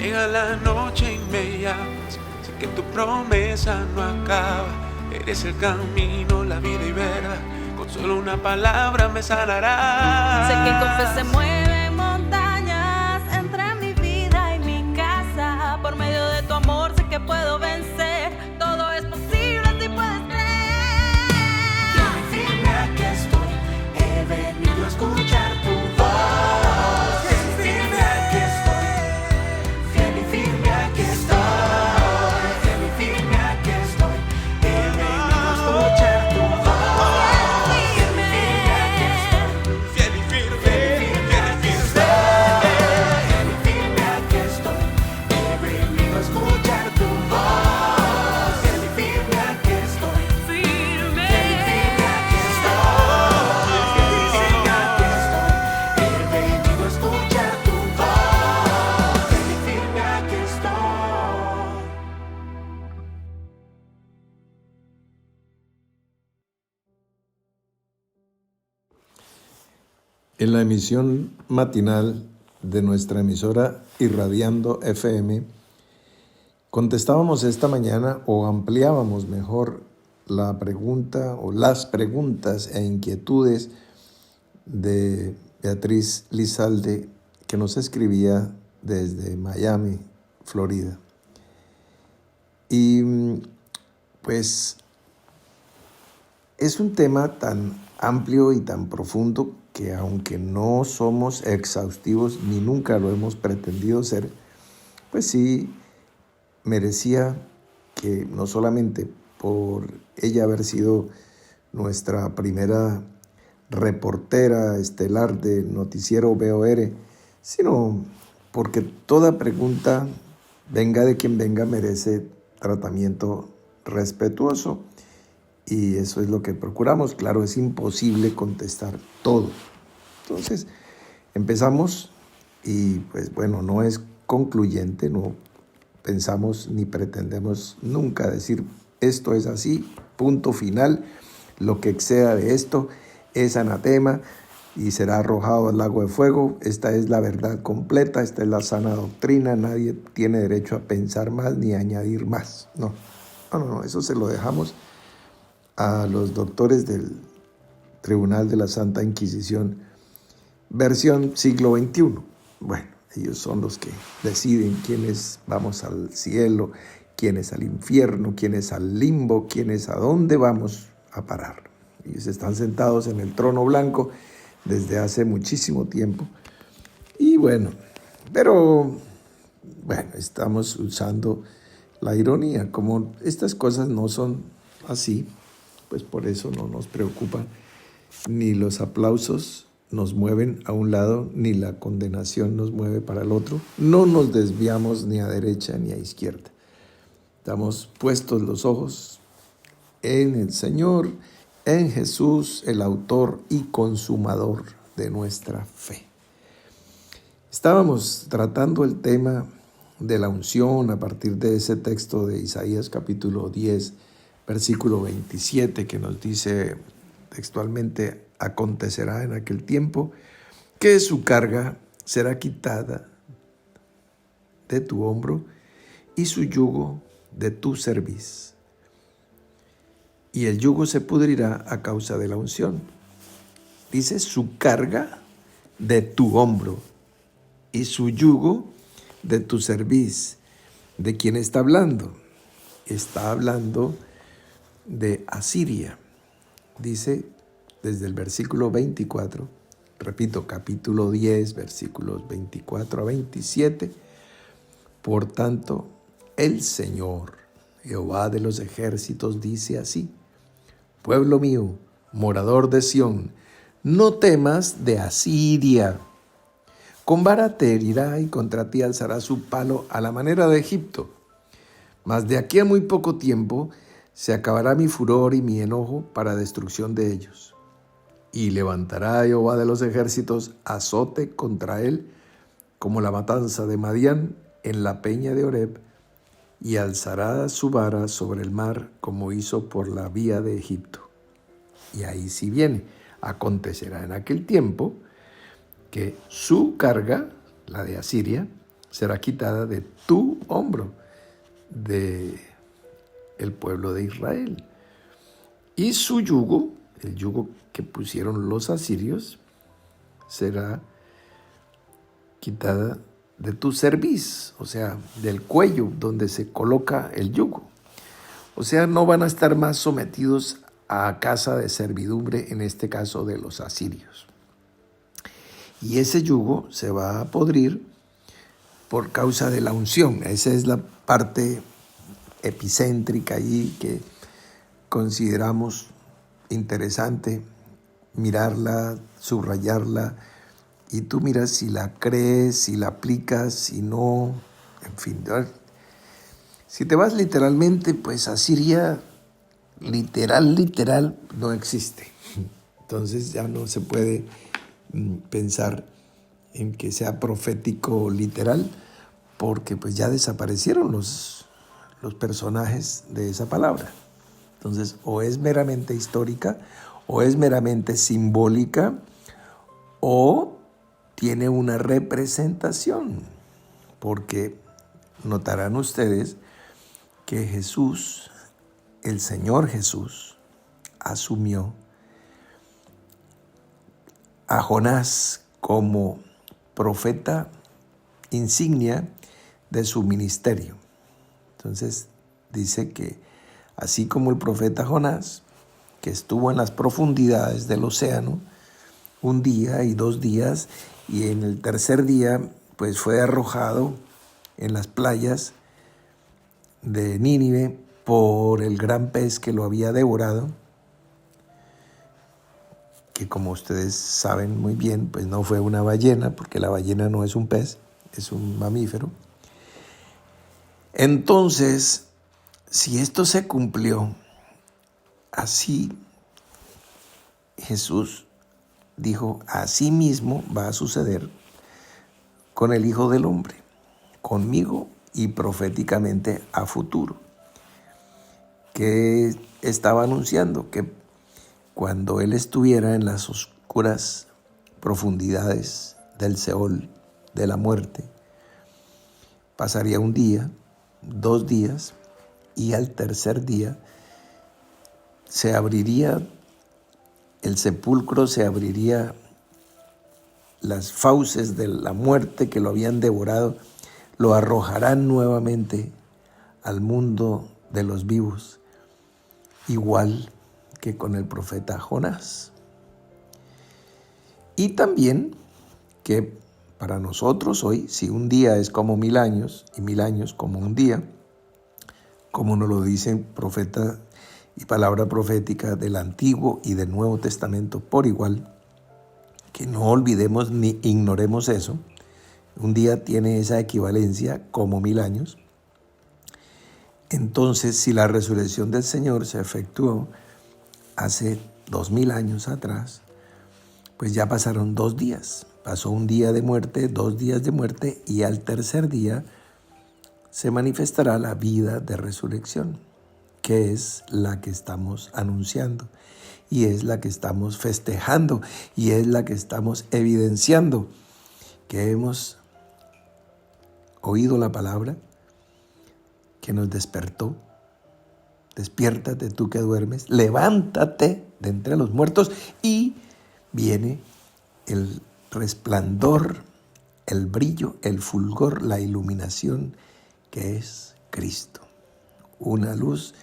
Llega la noche y me llamas, sé que tu promesa no acaba. Eres el camino, la vida y verdad, con solo una palabra me sanarás. Sé que con fe se mueven montañas entre mi vida y mi casa. Por medio de tu amor sé que puedo vencer. Todo es posible si puedes creer. Fiel y firme aquí estoy, he venido a escuchar tu voz. Fiel y firme aquí estoy, fiel y firme aquí estoy, fiel y firme aquí estoy, he venido a escuchar tu voz. Fiel y firme aquí estoy, Fiel y firme, fiel y firme. fiel y firme aquí estoy, he venido a escuchar tu voz. Fiel y firme aquí estoy, Firme. fiel y firme aquí estoy, fiel y firme aquí estoy, he venido a escuchar tu voz. Fiel y firme aquí estoy. En la emisión matinal de nuestra emisora Irradiando FM, contestábamos esta mañana o ampliábamos mejor la pregunta o las preguntas e inquietudes de Beatriz Lizalde, que nos escribía desde Miami, Florida. Y pues es un tema tan amplio y tan profundo que, aunque no somos exhaustivos ni nunca lo hemos pretendido ser, pues sí merecía que no solamente por ella haber sido nuestra primera reportera estelar de Noticiero BOR, sino porque toda pregunta, venga de quien venga, merece tratamiento respetuoso. Y eso es lo que procuramos. Claro, es imposible contestar todo. Entonces, empezamos y pues bueno, no es concluyente, no pensamos ni pretendemos nunca decir esto es así, punto final, lo que exceda de esto es anatema y será arrojado al lago de fuego. Esta es la verdad completa, esta es la sana doctrina, nadie tiene derecho a pensar más ni a añadir más. No, eso se lo dejamos a los doctores del Tribunal de la Santa Inquisición, versión siglo XXI. Bueno, ellos son los que deciden quiénes vamos al cielo, quiénes al infierno, quiénes al limbo, quiénes a dónde vamos a parar. Ellos están sentados en el trono blanco desde hace muchísimo tiempo. Y bueno, pero bueno, estamos usando la ironía. Como estas cosas no son así, pues por eso no nos preocupan, ni los aplausos nos mueven a un lado, ni la condenación nos mueve para el otro. No nos desviamos ni a derecha ni a izquierda. Estamos puestos los ojos en el Señor, en Jesús, el autor y consumador de nuestra fe. Estábamos tratando el tema de la unción a partir de ese texto de Isaías capítulo 10, versículo 27, que nos dice textualmente: acontecerá en aquel tiempo que su carga será quitada de tu hombro y su yugo de tu cerviz. Y el yugo se pudrirá a causa de la unción. Dice su carga de tu hombro y su yugo de tu cerviz. ¿De quién está hablando? Está hablando de Asiria. Dice desde el versículo 24, repito, capítulo 10, versículos 24 a 27, por tanto, el Señor, Jehová de los ejércitos, dice así: pueblo mío, morador de Sión, no temas de Asiria. Con vara te herirá y contra ti alzará su palo a la manera de Egipto. Mas de aquí a muy poco tiempo se acabará mi furor y mi enojo para destrucción de ellos. Y levantará Jehová de los ejércitos azote contra él, como la matanza de Madián en la peña de Oreb, y alzará su vara sobre el mar, como hizo por la vía de Egipto. Y ahí sí viene: acontecerá en aquel tiempo que su carga, la de Asiria, será quitada de tu hombro, de el pueblo de Israel. Y su yugo, el yugo que pusieron los asirios, será quitada de tu cerviz, o sea, del cuello donde se coloca el yugo. O sea, no van a estar más sometidos a casa de servidumbre, en este caso de los asirios. Y ese yugo se va a podrir por causa de la unción. Esa es la parte epicéntrica allí que consideramos interesante mirarla, subrayarla, y tú miras si la crees, si la aplicas, si no, en fin. Si te vas literalmente, pues Asiria literal no existe. Entonces ya no se puede pensar en que sea profético o literal, porque pues ya desaparecieron los personajes de esa palabra. Entonces, o es meramente histórica, o es meramente simbólica, o tiene una representación, porque notarán ustedes que Jesús, el Señor Jesús, asumió a Jonás como profeta insignia de su ministerio. Entonces dice que así como el profeta Jonás, que estuvo en las profundidades del océano un día y 2 días, y en el tercer día pues fue arrojado en las playas de Nínive por el gran pez que lo había devorado, que como ustedes saben muy bien, pues no fue una ballena, porque la ballena no es un pez, es un mamífero. Entonces, si esto se cumplió, así Jesús dijo, así mismo va a suceder con el Hijo del Hombre, conmigo y proféticamente a futuro. Que estaba anunciando que cuando él estuviera en las oscuras profundidades del Seol, de la muerte, pasaría 1 día, 2 días, y al tercer día se abriría el sepulcro, se abriría las fauces de la muerte que lo habían devorado, lo arrojarán nuevamente al mundo de los vivos, igual que con el profeta Jonás. Y también que para nosotros hoy, si un día es como 1000 años y 1000 años como un día, como nos lo dicen profeta y palabra profética del Antiguo y del Nuevo Testamento por igual, que no olvidemos ni ignoremos eso. Un día tiene esa equivalencia como 1000 años. Entonces, si la resurrección del Señor se efectuó hace 2000 años atrás, pues ya pasaron 2 días. Pasó 1 día de muerte, 2 días de muerte, y al tercer día se manifestará la vida de resurrección, que es la que estamos anunciando, y es la que estamos festejando, y es la que estamos evidenciando, que hemos oído la palabra, que nos despertó. Despiértate tú que duermes, levántate de entre los muertos, y viene el resplandor, el brillo, el fulgor, la iluminación, que es Cristo. Una luz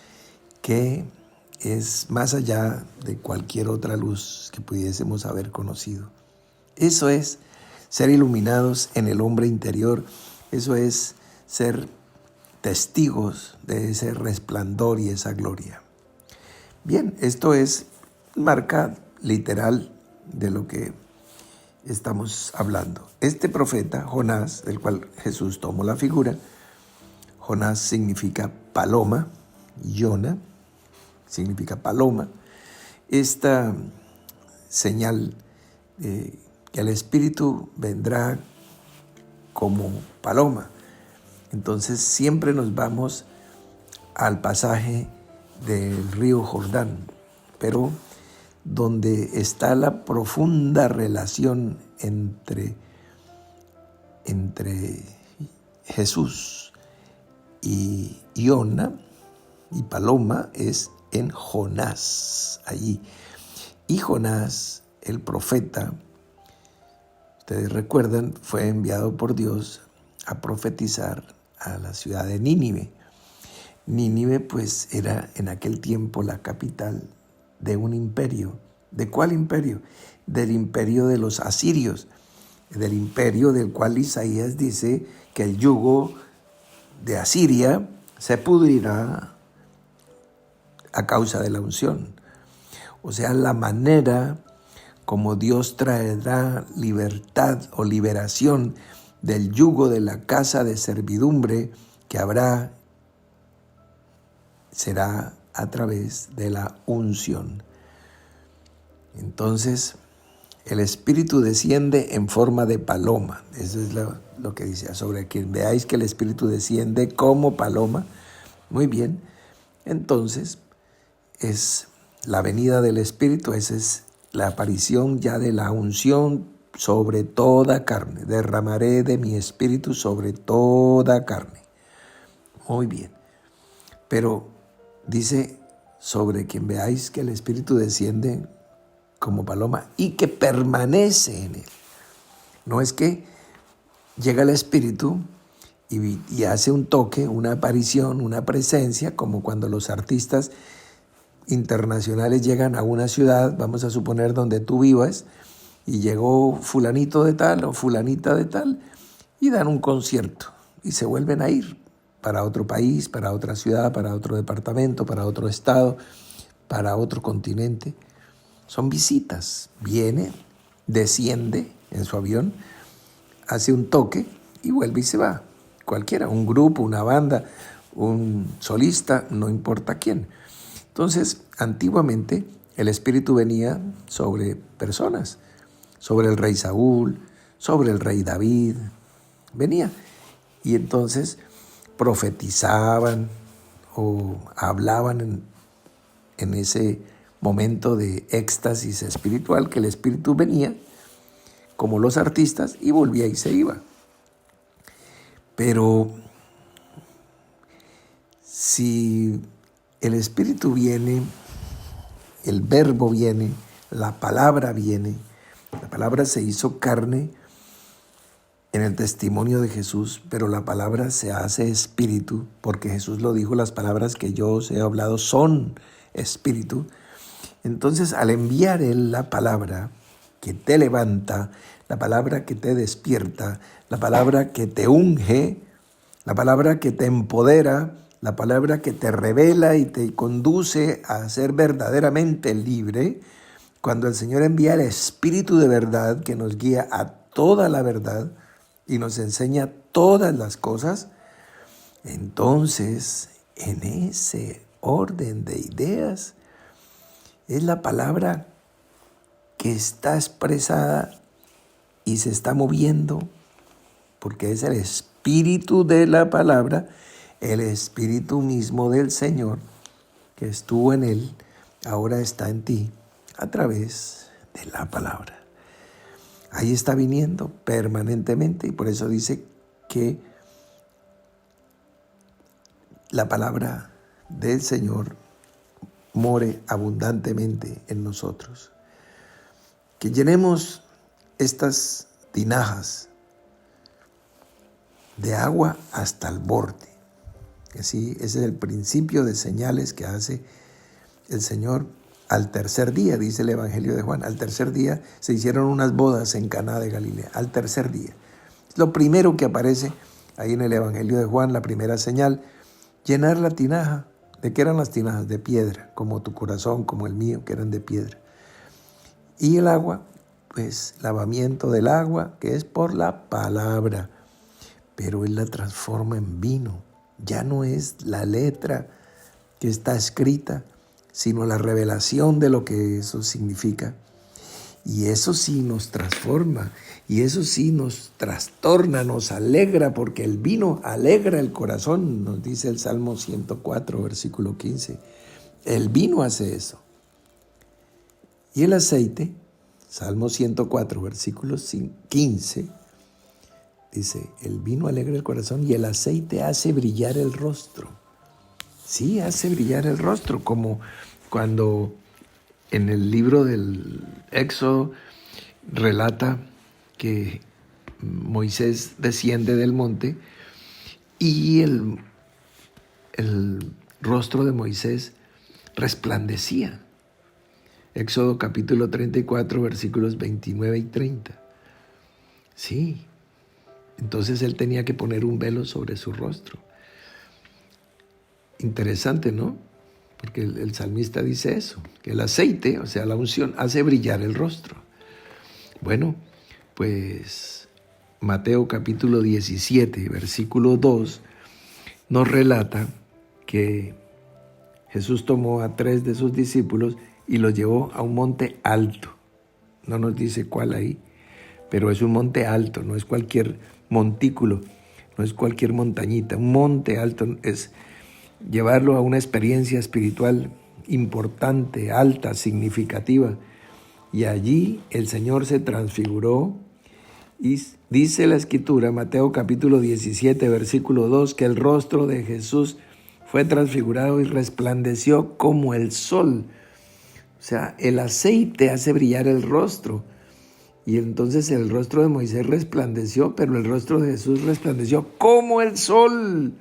que es más allá de cualquier otra luz que pudiésemos haber conocido. Eso es ser iluminados en el hombre interior. Eso es ser testigos de ese resplandor y esa gloria. Bien, esto es marca literal de lo que estamos hablando. Este profeta, Jonás, del cual Jesús tomó la figura, Jonás significa paloma, Yona significa paloma. Esta señal que el Espíritu vendrá como paloma. Entonces siempre nos vamos al pasaje del río Jordán, pero donde está la profunda relación entre Jesús. Y Iona y Paloma es en Jonás, allí. Y Jonás, el profeta, ustedes recuerdan, fue enviado por Dios a profetizar a la ciudad de Nínive. Nínive pues era en aquel tiempo la capital de un imperio. ¿De cuál imperio? Del imperio de los asirios, del imperio del cual Isaías dice que el yugo de Asiria se pudrirá a causa de la unción. O sea, la manera como Dios traerá libertad o liberación del yugo de la casa de servidumbre que habrá, será a través de la unción. Entonces, el Espíritu desciende en forma de paloma. Eso es lo que dice. Sobre quien veáis que el Espíritu desciende como paloma. Muy bien. Entonces, es la venida del Espíritu. Esa es la aparición ya de la unción sobre toda carne. Derramaré de mi Espíritu sobre toda carne. Muy bien. Pero dice, sobre quien veáis que el Espíritu desciende como paloma y que permanece en él. No es que llega el Espíritu y hace un toque, una aparición, una presencia, como cuando los artistas internacionales llegan a una ciudad, vamos a suponer donde tú vivas, y llegó fulanito de tal o fulanita de tal, y dan un concierto y se vuelven a ir para otro país, para otra ciudad, para otro departamento, para otro estado, para otro continente. Son visitas. Viene, desciende en su avión, hace un toque y vuelve y se va. Cualquiera, un grupo, una banda, un solista, no importa quién. Entonces, antiguamente el Espíritu venía sobre personas, sobre el rey Saúl, sobre el rey David. Venía y entonces profetizaban o hablaban en ese momento de éxtasis espiritual, que el Espíritu venía como los artistas y volvía y se iba. Pero si el Espíritu viene, el Verbo viene, la palabra viene, la palabra se hizo carne en el testimonio de Jesús, pero la palabra se hace espíritu, porque Jesús lo dijo, las palabras que yo os he hablado son espíritu. Entonces, al enviar Él la palabra que te levanta, la palabra que te despierta, la palabra que te unge, la palabra que te empodera, la palabra que te revela y te conduce a ser verdaderamente libre, cuando el Señor envía el Espíritu de verdad que nos guía a toda la verdad y nos enseña todas las cosas, entonces, en ese orden de ideas, es la palabra que está expresada y se está moviendo, porque es el espíritu de la palabra, el espíritu mismo del Señor que estuvo en él, ahora está en ti a través de la palabra. Ahí está viniendo permanentemente y por eso dice que la palabra del Señor more abundantemente en nosotros. Que llenemos estas tinajas de agua hasta el borde. Así, ese es el principio de señales que hace el Señor al tercer día, dice el Evangelio de Juan. Al tercer día se hicieron unas bodas en Caná de Galilea. Al tercer día. Es lo primero que aparece ahí en el Evangelio de Juan, la primera señal. Llenar la tinaja. ¿De qué eran las tinajas? De piedra, como tu corazón, como el mío, que eran de piedra. Y el agua, pues lavamiento del agua, que es por la palabra. Pero Él la transforma en vino. Ya no es la letra que está escrita, sino la revelación de lo que eso significa. Y eso sí nos transforma, y eso sí nos trastorna, nos alegra, porque el vino alegra el corazón, nos dice el Salmo 104, versículo 15. El vino hace eso. Y el aceite, Salmo 104, versículo 15, Dice, el vino alegra el corazón y el aceite hace brillar el rostro. Sí, hace brillar el rostro, como cuando en el libro del Éxodo relata que Moisés desciende del monte y el rostro de Moisés resplandecía. Éxodo capítulo 34, versículos 29 y 30. Sí, entonces él tenía que poner un velo sobre su rostro. Interesante, ¿no? Porque el salmista dice eso, que el aceite, o sea, la unción, hace brillar el rostro. Bueno, pues Mateo capítulo 17, versículo 2, nos relata que Jesús tomó a 3 de sus discípulos y los llevó a un monte alto. No nos dice cuál ahí, pero es un monte alto, no es cualquier montículo, no es cualquier montañita. Un monte alto es llevarlo a una experiencia espiritual importante, alta, significativa. Y allí el Señor se transfiguró y dice la Escritura, Mateo capítulo 17, versículo 2, que el rostro de Jesús fue transfigurado y resplandeció como el sol. O sea, el aceite hace brillar el rostro. Y entonces el rostro de Moisés resplandeció, pero el rostro de Jesús resplandeció como el sol.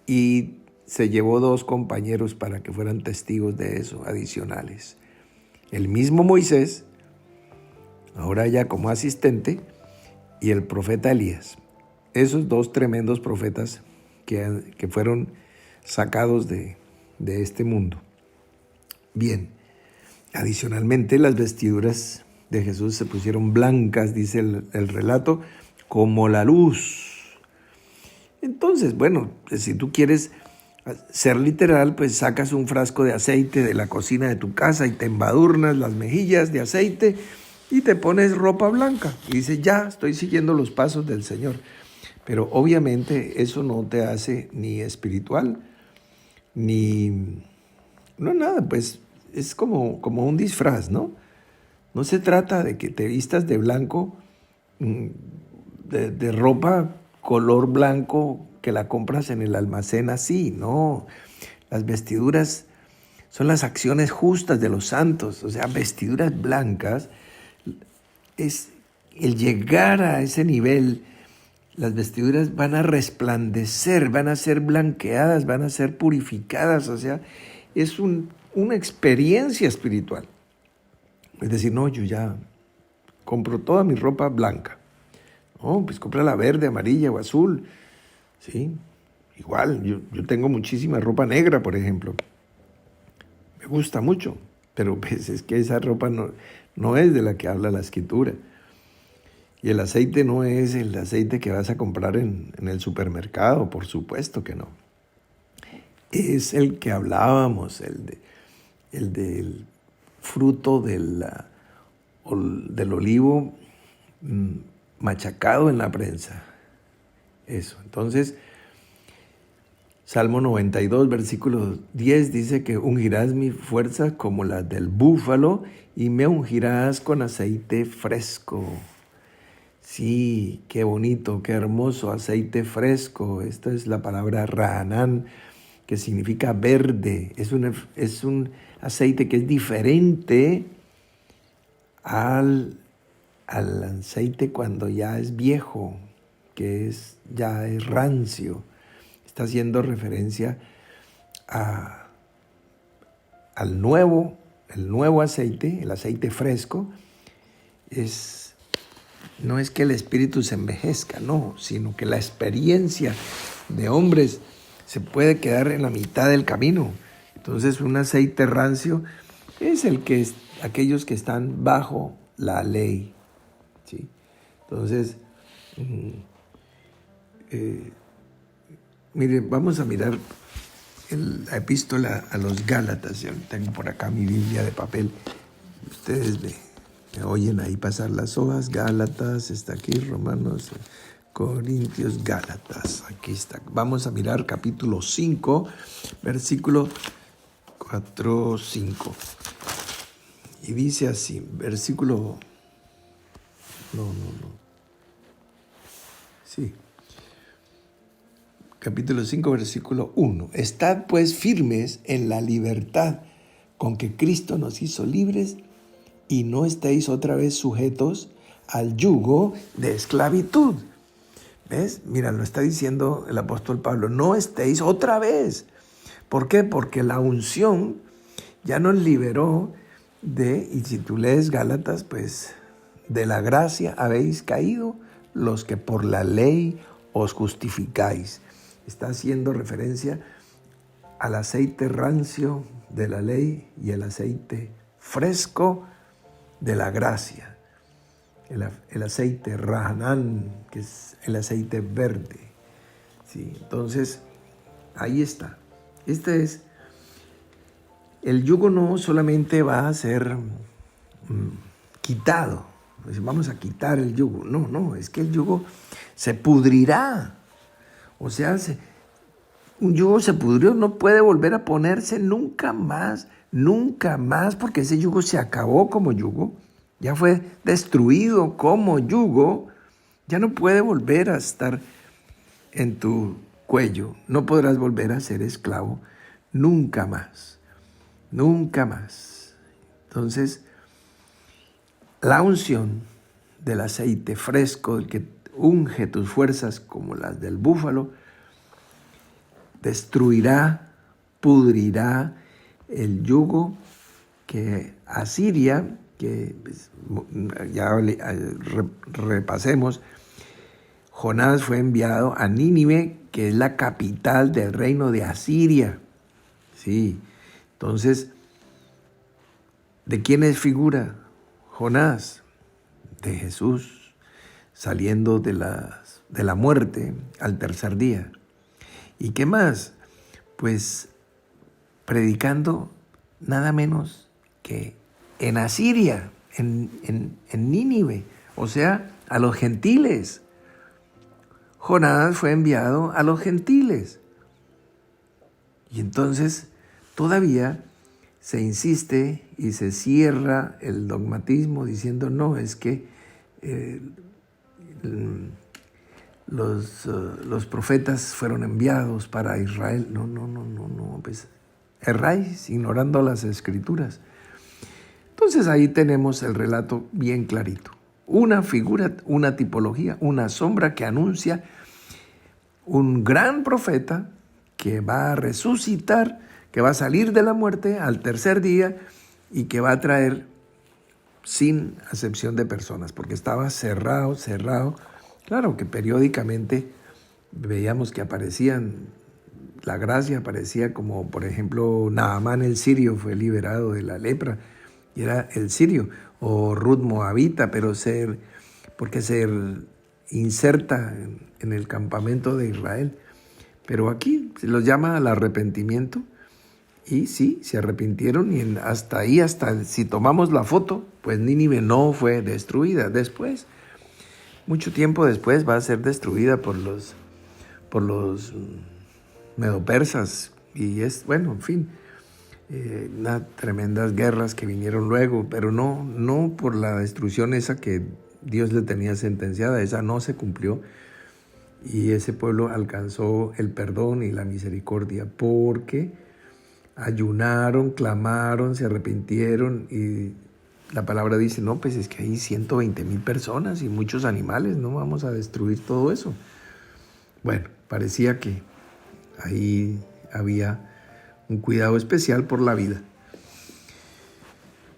Y se llevó 2 compañeros para que fueran testigos de eso, adicionales. El mismo Moisés, ahora ya como asistente, y el profeta Elías. Esos 2 tremendos profetas que fueron sacados de este mundo. Bien, adicionalmente las vestiduras de Jesús se pusieron blancas, dice el relato, como la luz. Entonces, bueno, si tú quieres ser literal, pues sacas un frasco de aceite de la cocina de tu casa y te embadurnas las mejillas de aceite y te pones ropa blanca. Y dices, ya, estoy siguiendo los pasos del Señor. Pero obviamente eso no te hace ni espiritual, ni... No, nada, pues es como un disfraz, ¿no? No se trata de que te vistas de blanco, de ropa color blanco que la compras en el almacén así, no. Las vestiduras son las acciones justas de los santos, o sea, vestiduras blancas es el llegar a ese nivel. Las vestiduras van a resplandecer, van a ser blanqueadas, van a ser purificadas, o sea, es una experiencia espiritual. Es decir, no, yo ya compro toda mi ropa blanca. No, pues cómprala verde, amarilla o azul. Sí, igual, yo tengo muchísima ropa negra, por ejemplo. Me gusta mucho, pero pues es que esa ropa no es de la que habla la Escritura. Y el aceite no es el aceite que vas a comprar en el supermercado, por supuesto que no. Es el que hablábamos, el del fruto del olivo machacado en la prensa. Eso. Entonces, Salmo 92, versículo 10 dice que ungirás mi fuerza como la del búfalo y me ungirás con aceite fresco. Sí, qué bonito, qué hermoso, aceite fresco. Esta es la palabra Ra'anán, que significa verde. Es un aceite que es diferente al aceite cuando ya es viejo, que ya es rancio. Está haciendo referencia al nuevo aceite, el aceite fresco. No es que el espíritu se envejezca, no, sino que la experiencia de hombres se puede quedar en la mitad del camino. Entonces, un aceite rancio es aquellos que están bajo la ley, ¿sí? Entonces, mire, vamos a mirar la epístola a los Gálatas. Yo tengo por acá mi Biblia de papel. Ustedes me oyen ahí pasar las hojas. Gálatas, está aquí, Romanos, Corintios, Gálatas. Aquí está. Vamos a mirar capítulo 5, versículo 4, 5. Y dice así, versículo... No. Sí. Capítulo 5, versículo 1. Estad pues firmes en la libertad con que Cristo nos hizo libres y no estéis otra vez sujetos al yugo de esclavitud. ¿Ves? Mira, lo está diciendo el apóstol Pablo. No estéis otra vez. ¿Por qué? Porque la unción ya nos liberó y si tú lees Gálatas, pues de la gracia habéis caído los que por la ley os justificáis. Está haciendo referencia al aceite rancio de la ley y el aceite fresco de la gracia. El aceite Rahanán, que es el aceite verde. ¿Sí? Entonces, ahí está. Este es, el yugo no solamente va a ser quitado. Pues vamos a quitar el yugo. No, es que el yugo se pudrirá. O sea, un yugo se pudrió, no puede volver a ponerse nunca más, porque ese yugo se acabó como yugo. Ya fue destruido como yugo, ya no puede volver a estar en tu cuello, no podrás volver a ser esclavo nunca más. Entonces, la unción del aceite fresco, el que unge tus fuerzas como las del búfalo, destruirá, pudrirá el yugo que Asiria, que ya repasemos, Jonás fue enviado a Nínive, que es la capital del reino de Asiria. Sí, entonces, ¿de quién es figura Jonás? De Jesús, saliendo de la muerte al tercer día. ¿Y qué más? Pues predicando nada menos que en Asiria, en Nínive, o sea, a los gentiles. Jonás fue enviado a los gentiles. Y entonces todavía se insiste y se cierra el dogmatismo diciendo, no, es que los profetas fueron enviados para Israel. No, pues erráis ignorando las escrituras. Entonces ahí tenemos el relato bien clarito. Una figura, una tipología, una sombra que anuncia un gran profeta que va a resucitar, que va a salir de la muerte al tercer día y que va a traer sin acepción de personas, porque estaba cerrado. Claro que periódicamente veíamos que aparecían, la gracia aparecía como, por ejemplo, Naamán el sirio fue liberado de la lepra, y era el sirio, o Ruth moabita, pero porque se inserta en el campamento de Israel. Pero aquí se los llama al arrepentimiento, y sí, se arrepintieron, y hasta si tomamos la foto, pues Nínive no fue destruida. Después, mucho tiempo después, va a ser destruida por los medopersas, y en fin, unas tremendas guerras que vinieron luego, pero no por la destrucción esa que Dios le tenía sentenciada, esa no se cumplió, y ese pueblo alcanzó el perdón y la misericordia porque ayunaron, clamaron, se arrepintieron, y la palabra dice, no, pues es que hay 120,000 personas y muchos animales, no vamos a destruir todo eso. Bueno, parecía que ahí había un cuidado especial por la vida.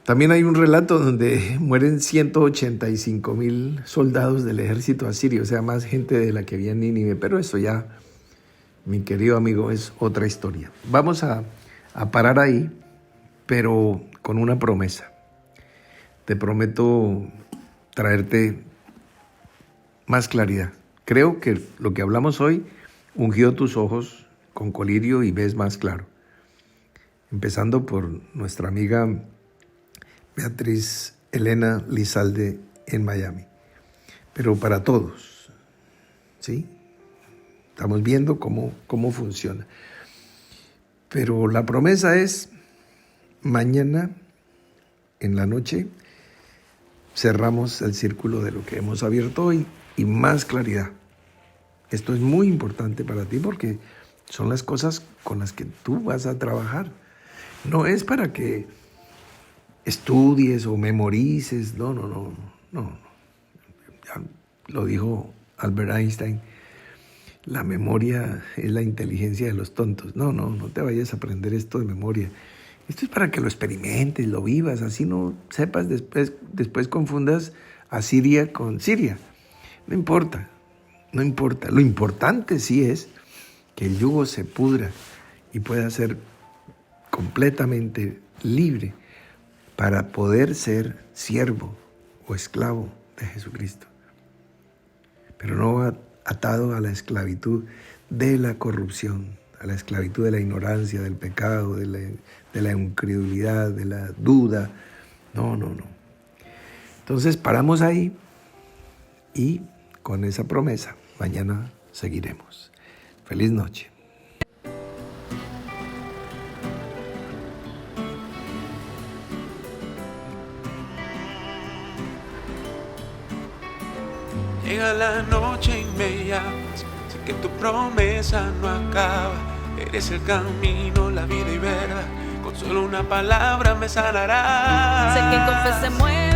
También hay un relato donde mueren 185,000 soldados del ejército asirio, o sea, más gente de la que había en Nínive, pero eso ya, mi querido amigo, es otra historia. Vamos a parar ahí, pero con una promesa. Te prometo traerte más claridad. Creo que lo que hablamos hoy ungió tus ojos con colirio y ves más claro. Empezando por nuestra amiga Beatriz Elena Lizalde en Miami. Pero para todos, ¿sí? Estamos viendo cómo funciona. Pero la promesa es, mañana en la noche cerramos el círculo de lo que hemos abierto hoy y más claridad. Esto es muy importante para ti porque son las cosas con las que tú vas a trabajar. No es para que estudies o memorices, no. Ya lo dijo Albert Einstein, la memoria es la inteligencia de los tontos. No te vayas a aprender esto de memoria. Esto es para que lo experimentes, lo vivas, así no sepas, después confundas a Siria con Siria. No importa. Lo importante sí es que el yugo se pudra y pueda ser completamente libre para poder ser siervo o esclavo de Jesucristo. Pero no atado a la esclavitud de la corrupción, a la esclavitud de la ignorancia, del pecado, de la incredulidad, de la duda. No. Entonces paramos ahí y con esa promesa, mañana seguiremos. Feliz noche. Llega la noche y me llamas, sé que tu promesa no acaba. Eres el camino, la vida y verdad, con solo una palabra me sanarás. Sé que con fe se mueve